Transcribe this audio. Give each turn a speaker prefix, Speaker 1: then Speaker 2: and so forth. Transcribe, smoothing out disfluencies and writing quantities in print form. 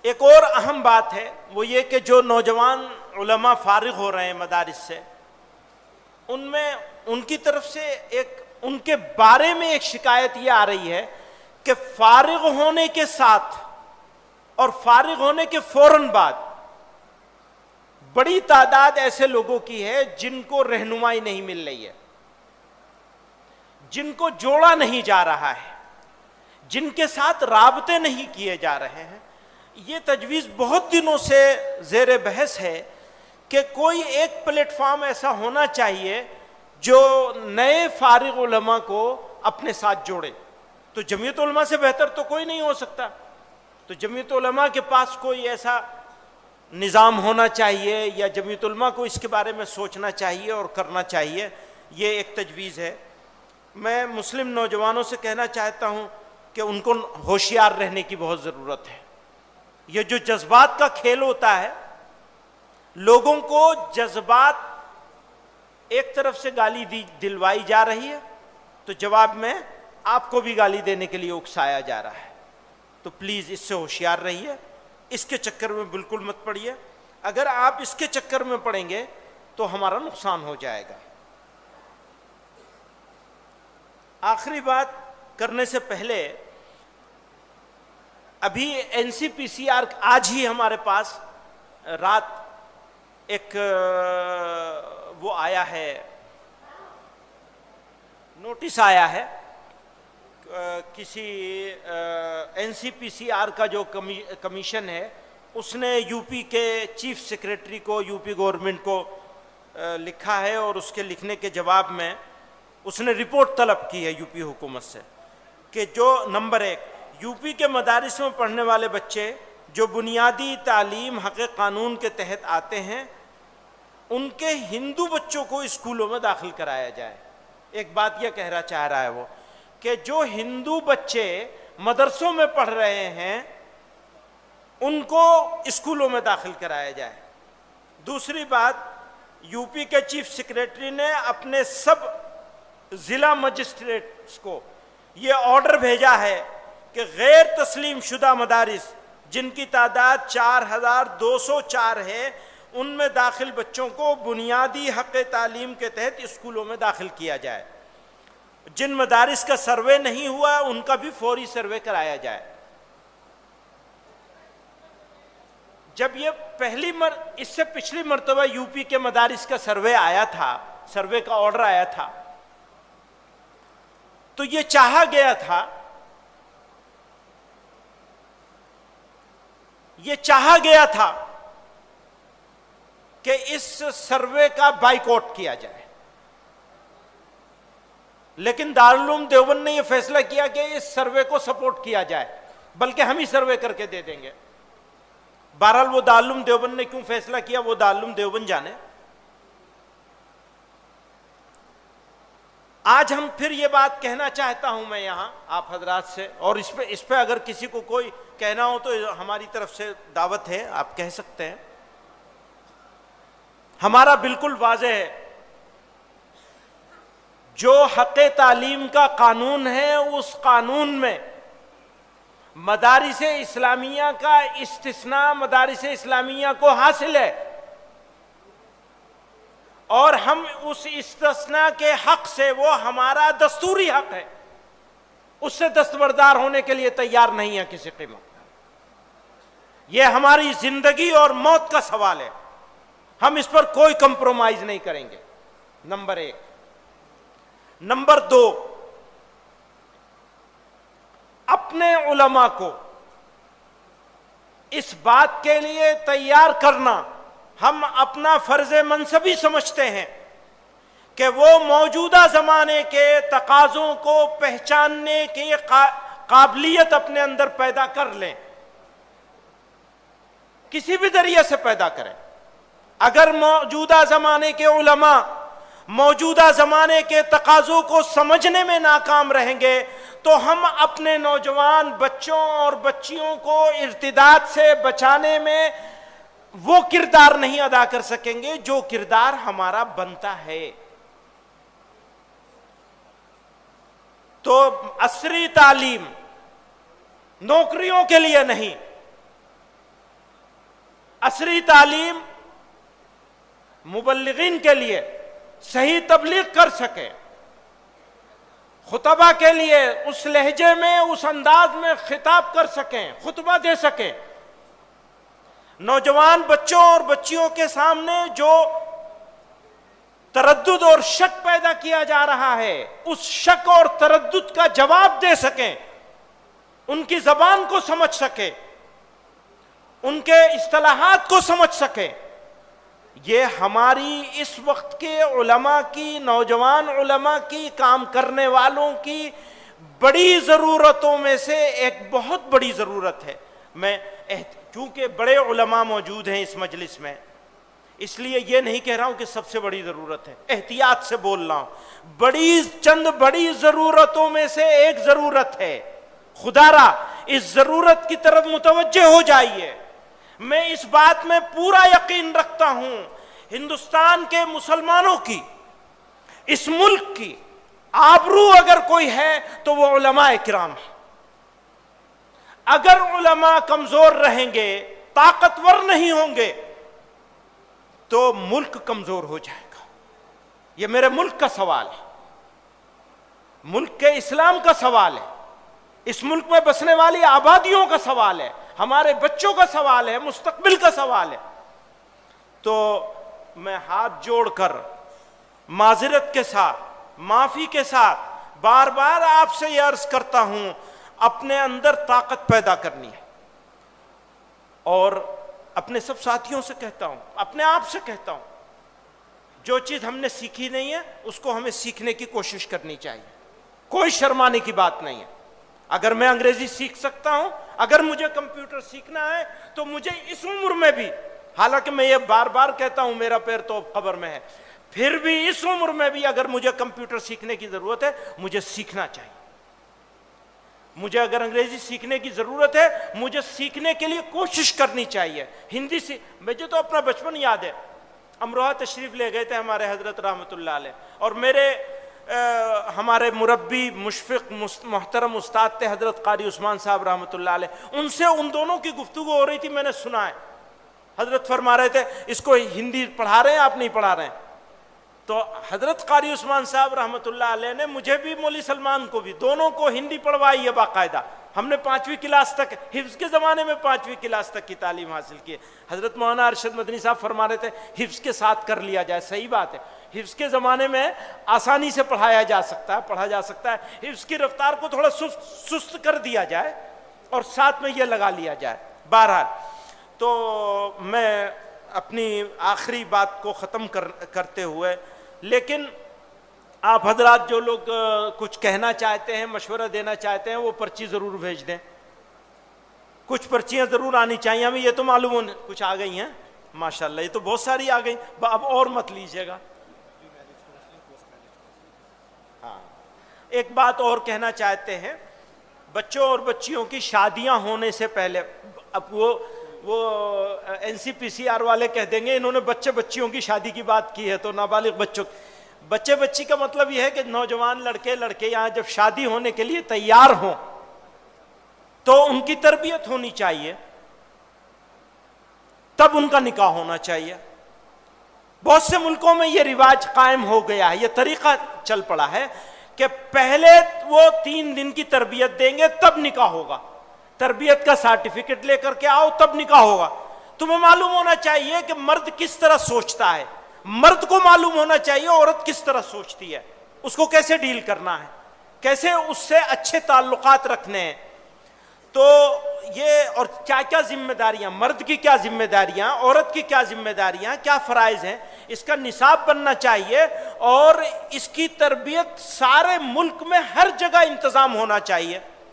Speaker 1: ایک اور اہم بات ہے وہ یہ کہ جو نوجوان علماء فارغ ہو رہے ہیں مدارس سے، ان میں ان کی طرف سے ان کے بارے میں ایک شکایت یہ آ رہی ہے کہ فارغ ہونے کے ساتھ اور فارغ ہونے کے فوراً بعد بڑی تعداد ایسے لوگوں کی ہے جن کو رہنمائی نہیں مل رہی ہے، جن کو جوڑا نہیں جا رہا ہے، جن کے ساتھ رابطے نہیں کیے جا رہے ہیں۔ یہ تجویز بہت دنوں سے زیر بحث ہے کہ کوئی ایک پلیٹ فارم ایسا ہونا چاہیے جو نئے فارغ علماء کو اپنے ساتھ جوڑے۔ تو جمعیت علماء سے بہتر تو کوئی نہیں ہو سکتا، تو جمعیت علماء کے پاس کوئی ایسا نظام ہونا چاہیے یا جمعیت علماء کو اس کے بارے میں سوچنا چاہیے اور کرنا چاہیے، یہ ایک تجویز ہے۔ میں مسلم نوجوانوں سے کہنا چاہتا ہوں کہ ان کو ہوشیار رہنے کی بہت ضرورت ہے۔ یہ جو جذبات کا کھیل ہوتا ہے، لوگوں کو جذبات ایک طرف سے گالی دلوائی جا رہی ہے تو جواب میں آپ کو بھی گالی دینے کے لیے اکسایا جا رہا ہے، تو پلیز اس سے ہوشیار رہیے، اس کے چکر میں بالکل مت پڑیے۔ اگر آپ اس کے چکر میں پڑیں گے تو ہمارا نقصان ہو جائے گا۔ آخری بات کرنے سے پہلے، ابھی NCPCR آج ہی ہمارے پاس رات ایک وہ آیا ہے، نوٹس آیا ہے، کسی NCPCR کا جو کمیشن ہے اس نے یو پی کے چیف سیکریٹری کو، یو پی گورنمنٹ کو لکھا ہے، اور اس کے لکھنے کے جواب میں اس نے رپورٹ طلب کی ہے یو پی حکومت سے کہ جو نمبر 1 یو پی کے مدارس میں پڑھنے والے بچے جو بنیادی تعلیم حق قانون کے تحت آتے ہیں، ان کے ہندو بچوں کو اسکولوں میں داخل کرایا جائے۔ ایک بات یہ کہنا چاہ رہا ہے وہ کہ جو ہندو بچے مدرسوں میں پڑھ رہے ہیں ان کو اسکولوں میں داخل کرایا جائے۔ دوسری بات، یو پی کے چیف سیکریٹری نے اپنے سب ضلع مجسٹریٹس کو یہ آرڈر بھیجا ہے کہ غیر تسلیم شدہ مدارس جن کی تعداد 4204 ہے، ان میں داخل بچوں کو بنیادی حق تعلیم کے تحت اسکولوں میں داخل کیا جائے۔ جن مدارس کا سروے نہیں ہوا ان کا بھی فوری سروے کرایا جائے۔ جب یہ اس سے پچھلی مرتبہ یو پی کے مدارس کا سروے آیا تھا، سروے کا آرڈر آیا تھا، تو یہ چاہا گیا تھا کہ اس سروے کا بائیکاٹ کیا جائے، لیکن دارالعلوم دیوبند نے یہ فیصلہ کیا کہ اس سروے کو سپورٹ کیا جائے، بلکہ ہم ہی سروے کر کے دے دیں گے۔ بہرحال وہ دارالعلوم دیوبند نے کیوں فیصلہ کیا وہ دارالعلوم دیوبند جانے۔ آج ہم پھر یہ بات کہنا چاہتا ہوں میں یہاں آپ حضرات سے، اور اس پہ اگر کسی کو کوئی کہنا ہو تو ہماری طرف سے دعوت ہے، آپ کہہ سکتے ہیں۔ ہمارا بالکل واضح ہے، جو حق تعلیم کا قانون ہے اس قانون میں مدارس اسلامیہ کا استثناء مدارس اسلامیہ کو حاصل ہے، اور ہم اس استثناء کے حق سے، وہ ہمارا دستوری حق ہے، اس سے دستبردار ہونے کے لیے تیار نہیں ہے کسی قیمت۔ یہ ہماری زندگی اور موت کا سوال ہے، ہم اس پر کوئی کمپرومائز نہیں کریں گے، نمبر 1۔ نمبر 2، اپنے علماء کو اس بات کے لیے تیار کرنا ہم اپنا فرض منصبی سمجھتے ہیں کہ وہ موجودہ زمانے کے تقاضوں کو پہچاننے کی قابلیت اپنے اندر پیدا کر لیں، کسی بھی ذریعے سے پیدا کریں۔ اگر موجودہ زمانے کے علماء موجودہ زمانے کے تقاضوں کو سمجھنے میں ناکام رہیں گے تو ہم اپنے نوجوان بچوں اور بچیوں کو ارتداد سے بچانے میں وہ کردار نہیں ادا کر سکیں گے جو کردار ہمارا بنتا ہے۔ تو عصری تعلیم نوکریوں کے لیے نہیں، عصری تعلیم مبلغین کے لیے صحیح تبلیغ کر سکیں، خطبہ کے لیے اس لہجے میں اس انداز میں خطاب کر سکیں، خطبہ دے سکیں، نوجوان بچوں اور بچیوں کے سامنے جو تردد اور شک پیدا کیا جا رہا ہے اس شک اور تردد کا جواب دے سکیں، ان کی زبان کو سمجھ سکیں، ان کے اصطلاحات کو سمجھ سکیں۔ یہ ہماری اس وقت کے علماء کی، نوجوان علماء کی، کام کرنے والوں کی بڑی ضرورتوں میں سے ایک بہت بڑی ضرورت ہے۔ میں کیونکہ بڑے علماء موجود ہیں اس مجلس میں، اس لیے یہ نہیں کہہ رہا ہوں کہ سب سے بڑی ضرورت ہے، احتیاط سے بول رہا ہوں، چند بڑی ضرورتوں میں سے ایک ضرورت ہے۔ خدا را اس ضرورت کی طرف متوجہ ہو جائیے۔ میں اس بات میں پورا یقین رکھتا ہوں، ہندوستان کے مسلمانوں کی، اس ملک کی آبرو اگر کوئی ہے تو وہ علماء کرام ہیں۔ اگر علماء کمزور رہیں گے، طاقتور نہیں ہوں گے تو ملک کمزور ہو جائے گا۔ یہ میرے ملک کا سوال ہے، ملک کے اسلام کا سوال ہے، اس ملک میں بسنے والی آبادیوں کا سوال ہے، ہمارے بچوں کا سوال ہے، مستقبل کا سوال ہے۔ تو میں ہاتھ جوڑ کر معذرت کے ساتھ، معافی کے ساتھ بار بار آپ سے یہ عرض کرتا ہوں، اپنے اندر طاقت پیدا کرنی ہے، اور اپنے سب ساتھیوں سے کہتا ہوں، اپنے آپ سے کہتا ہوں، جو چیز ہم نے سیکھی نہیں ہے اس کو ہمیں سیکھنے کی کوشش کرنی چاہیے، کوئی شرمانے کی بات نہیں ہے۔ اگر میں انگریزی سیکھ سکتا ہوں، اگر مجھے کمپیوٹر سیکھنا ہے تو مجھے اس عمر میں بھی، حالانکہ میں یہ بار بار کہتا ہوں میرا پیر تو قبر میں ہے، پھر بھی اس عمر میں بھی اگر مجھے کمپیوٹر سیکھنے کی ضرورت ہے مجھے سیکھنا چاہیے۔ مجھے اگر انگریزی سیکھنے کی ضرورت ہے مجھے سیکھنے کے لیے کوشش کرنی چاہیے۔ ہندی مجھے تو اپنا بچپن یاد ہے، امروہہ تشریف لے گئے تھے ہمارے حضرت رحمۃ اللہ علیہ، اور ہمارے مربی مشفق محترم استاد تھے حضرت قاری عثمان صاحب رحمۃ اللہ علیہ، ان سے ان دونوں کی گفتگو ہو رہی تھی، میں نے سنا ہے، حضرت فرما رہے تھے اس کو ہندی پڑھا رہے ہیں آپ نہیں پڑھا رہے ہیں؟ تو حضرت قاری عثمان صاحب رحمۃ اللہ علیہ نے مجھے بھی مولوی سلمان کو بھی دونوں کو ہندی پڑھوائی ہے باقاعدہ۔ ہم نے 5ویں کلاس تک، حفظ کے زمانے میں 5ویں کلاس تک کی تعلیم حاصل کی ہے۔ حضرت مولانا ارشد مدنی صاحب فرما رہے تھے حفظ کے ساتھ کر لیا جائے، صحیح بات ہے، حفظ کے زمانے میں آسانی سے پڑھایا جا سکتا ہے، پڑھا جا سکتا ہے، حفظ کی رفتار کو تھوڑا سست کر دیا جائے اور ساتھ میں یہ لگا لیا جائے۔ بہرحال تو میں اپنی آخری بات کو ختم کرتے ہوئے، لیکن آپ حضرات جو لوگ کچھ کہنا چاہتے ہیں، مشورہ دینا چاہتے ہیں، وہ پرچی ضرور بھیج دیں، کچھ پرچیاں ضرور آنی چاہیے ہمیں، یہ تو معلوم ہونے کچھ آ گئی ہیں ماشاءاللہ، یہ تو بہت ساری آ گئی، اب اور مت لیجیے گا۔ ہاں ایک بات اور کہنا چاہتے ہیں، بچوں اور بچیوں کی شادیاں ہونے سے پہلے، اب وہ NCPCR والے کہہ دیں گے انہوں نے بچے بچیوں کی شادی کی بات کی ہے تو نابالغ بچوں، بچے بچی کا مطلب یہ ہے کہ نوجوان لڑکے یہاں جب شادی ہونے کے لیے تیار ہوں تو ان کی تربیت ہونی چاہیے، تب ان کا نکاح ہونا چاہیے۔ بہت سے ملکوں میں یہ رواج قائم ہو گیا ہے، یہ طریقہ چل پڑا ہے کہ پہلے وہ 3 دن کی تربیت دیں گے تب نکاح ہوگا، تربیت کا سرٹیفکیٹ لے کر کے آؤ تب نکاح ہوگا۔ تمہیں معلوم ہونا چاہیے کہ مرد کس طرح سوچتا ہے، مرد کو معلوم ہونا چاہیے عورت کس طرح سوچتی ہے، اس کو کیسے ڈیل کرنا ہے، کیسے اس سے اچھے تعلقات رکھنے ہیں۔ تو یہ اور کیا کیا ذمہ داریاں، مرد کی کیا ذمہ داریاں، عورت کی کیا ذمہ داریاں، کیا فرائض ہیں، اس کا نصاب بننا چاہیے، اور اس کی تربیت سارے ملک میں ہر جگہ انتظام ہونا چاہیے۔